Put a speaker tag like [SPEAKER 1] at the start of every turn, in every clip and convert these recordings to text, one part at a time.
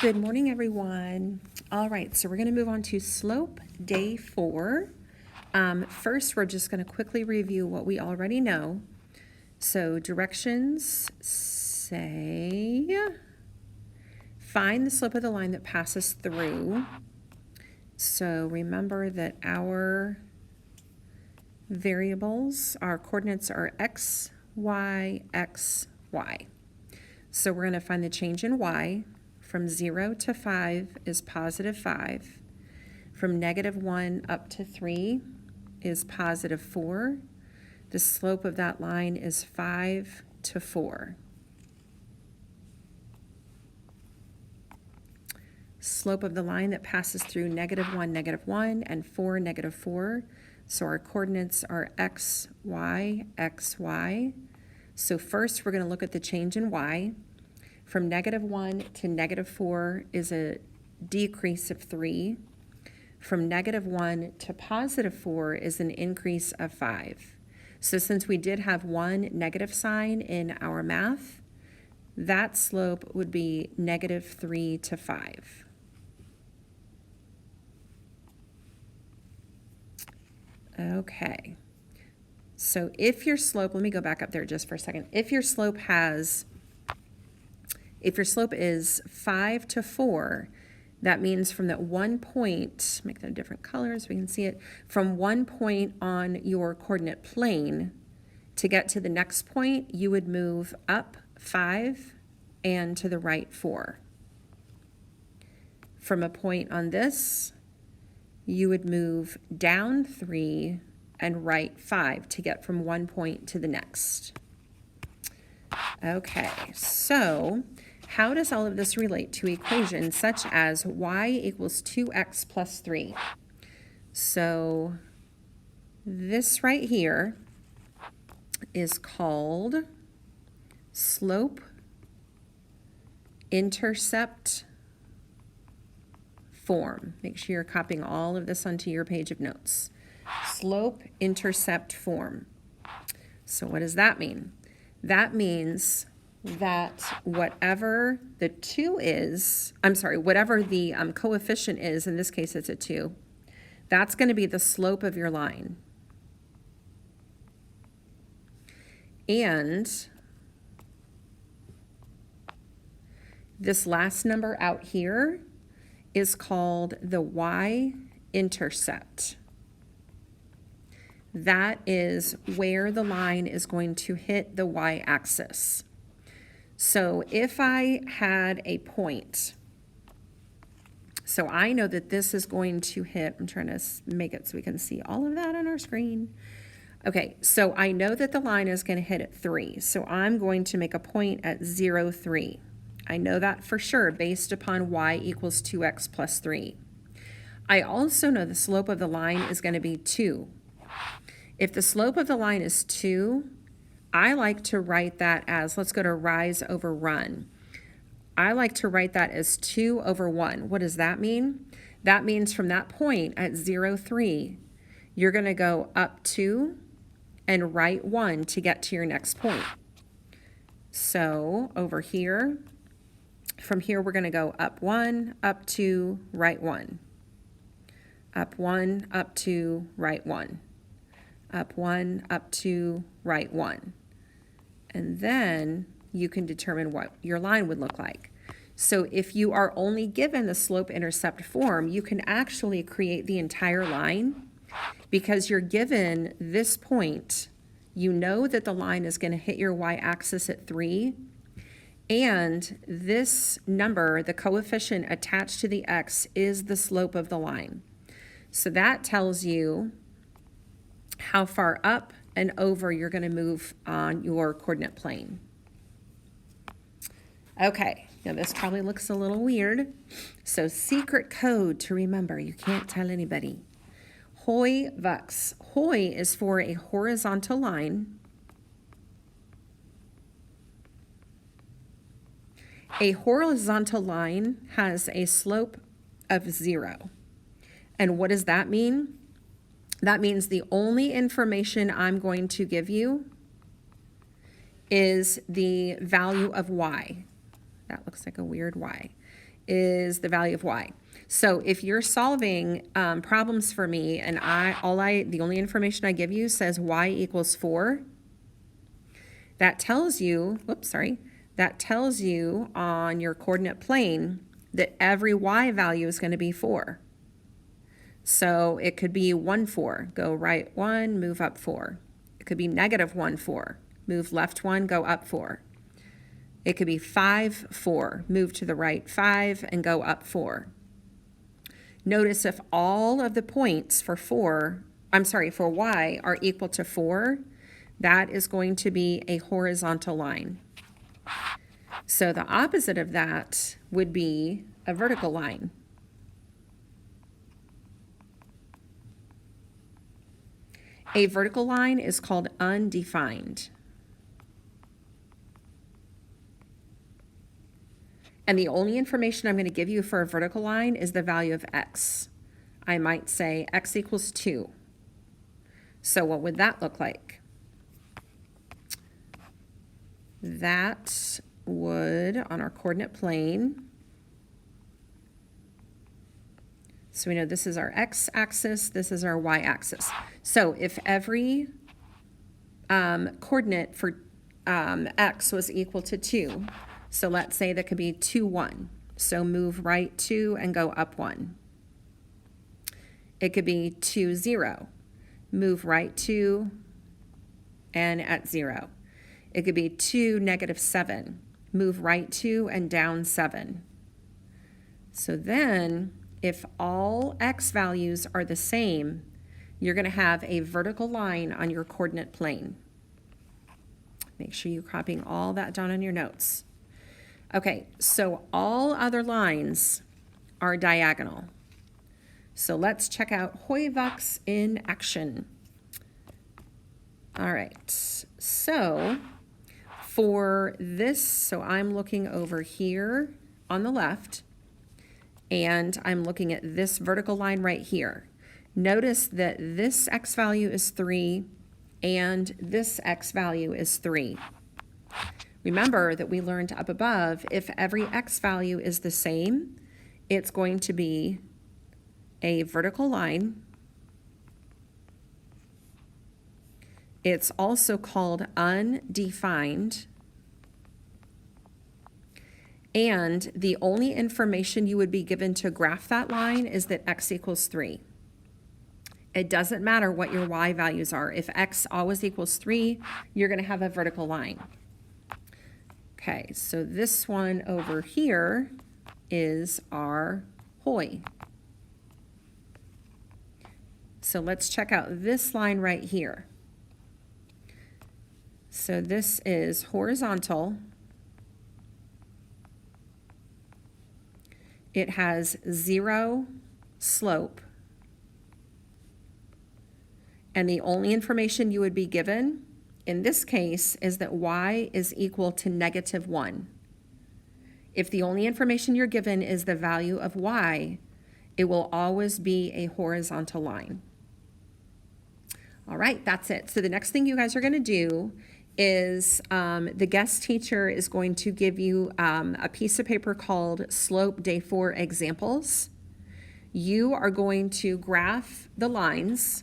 [SPEAKER 1] Good morning, everyone. All right, so we're going to move on to slope day 4. First, we're just going to quickly review what we already know. So directions say, find the slope of the line that passes through. So remember that our variables, our coordinates are x, y, x, y. So we're going to find the change in y. From 0 to 5 is positive 5. From negative 1 up to 3 is positive 4. The slope of that line is 5 to 4. Slope of the line that passes through negative 1, and 4, negative 4. So our coordinates are x, y, x, y. So first we're going to look at the change in y. From negative 1 to negative 4 is a decrease of 3. From negative 1 to positive 4 is an increase of 5. So since we did have one negative sign in our math, that slope would be negative 3 to 5. Okay. So if your slope, let me go back up there just for a second. If your slope is 5 to 4, that means from that one point, make them different colors so we can see it, from one point on your coordinate plane to get to the next point, you would move up 5 and to the right 4. From a point on this, you would move down 3 and right 5 to get from one point to the next. Okay, so how does all of this relate to equations such as y equals 2x plus 3? So this right here is called slope intercept form. Make sure you're copying all of this onto your page of notes. Slope intercept form. So what does that mean? That means that whatever the 2 is, whatever the coefficient is, in this case it's a 2, that's going to be the slope of your line. And this last number out here is called the y-intercept. That is where the line is going to hit the y-axis. So if I had a point, so I know that this is going to hit, I'm trying to make it so we can see all of that on our screen. Okay, so I know that the line is going to hit at 3, so I'm going to make a point at 0, 3. I know that for sure based upon y equals 2x plus 3. I also know the slope of the line is going to be 2. If the slope of the line is 2, I like to write that as, let's go to rise over run. I like to write that as 2 over 1. What does that mean? That means from that point at 0, 3, you're going to go up 2 and right 1 to get to your next point. So over here, from here we're going to go up 1, up 2, right 1. Up 1, up 2, right 1. Up 1, up 2, right 1. And then you can determine what your line would look like. So if you are only given the slope intercept form, you can actually create the entire line because you're given this point. You know that the line is going to hit your y-axis at 3, and this number, the coefficient attached to the x, is the slope of the line. So that tells you how far up and over you're going to move on your coordinate plane. Okay, now this probably looks a little weird. So secret code to remember, you can't tell anybody. Hoi vux. Hoi is for a horizontal line. A horizontal line has a slope of 0. And what does that mean? That means the only information I'm going to give you is the value of y. That looks like a weird y. is the value of y. So if you're solving problems for me and the only information I give you says y equals 4, that tells you, that tells you on your coordinate plane that every y value is going to be 4. So it could be 1, 4, go right 1, move up 4. It could be negative 1, 4, move left 1, go up 4. It could be 5, 4, move to the right 5 and go up 4. Notice if all of the points for y are equal to 4, that is going to be a horizontal line. So the opposite of that would be a vertical line. A vertical line is called undefined. And the only information I'm going to give you for a vertical line is the value of x. I might say x equals 2. So what would that look like? That would, on our coordinate plane, so we know this is our x-axis, this is our y-axis. So if every coordinate for x was equal to 2, so let's say that could be 2, 1. So move right 2 and go up 1. It could be 2, 0. Move right 2 and at 0. It could be 2, negative 7. Move right 2 and down 7. So then, if all x values are the same, you're going to have a vertical line on your coordinate plane. Make sure you're copying all that down on your notes. Okay, so all other lines are diagonal. So let's check out Hooyvuks in action. All right, so for this, so I'm looking over here on the left, and I'm looking at this vertical line right here. Notice that this x value is 3, and this x value is 3. Remember that we learned up above, if every x value is the same, it's going to be a vertical line. It's also called undefined. And the only information you would be given to graph that line is that x equals 3. It doesn't matter what your y values are. If x always equals 3, you're going to have a vertical line. Okay, so this one over here is our Hoy. So let's check out this line right here. So this is horizontal. It has 0 slope. And the only information you would be given in this case is that y is equal to negative 1. If the only information you're given is the value of y, it will always be a horizontal line. All right, that's it. So the next thing you guys are going to do is the guest teacher is going to give you a piece of paper called Slope Day 4 Examples. You are going to graph the lines,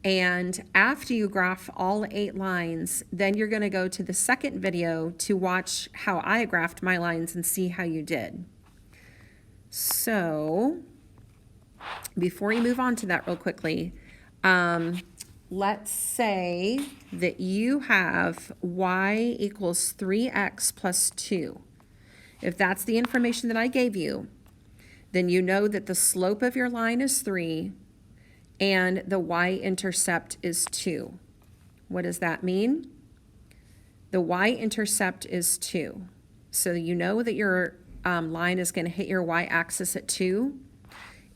[SPEAKER 1] and after you graph all 8 lines, then you're going to go to the second video to watch how I graphed my lines and see how you did. So before you move on to that real quickly, let's say that you have y equals 3x plus 2. If that's the information that I gave you, then you know that the slope of your line is 3 and the y-intercept is 2. What does that mean? The y-intercept is 2. So you know that your line is going to hit your y-axis at 2.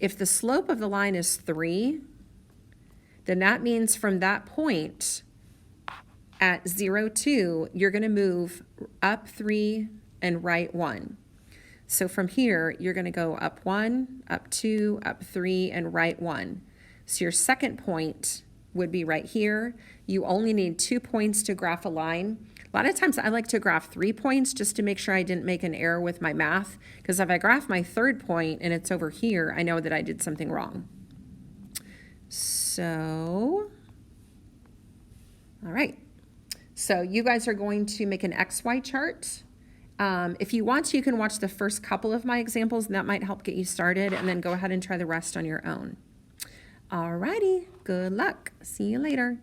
[SPEAKER 1] If the slope of the line is 3, then that means from that point at 0, 2, you're going to move up 3 and right 1. So from here, you're going to go up 1, up 2, up 3, and right 1. So your second point would be right here. You only need 2 points to graph a line. A lot of times I like to graph 3 points just to make sure I didn't make an error with my math, because if I graph my third point and it's over here, I know that I did something wrong. So, all right. So you guys are going to make an XY chart. If you want to, you can watch the first couple of my examples, and that might help get you started, and then go ahead and try the rest on your own. All righty, good luck. See you later.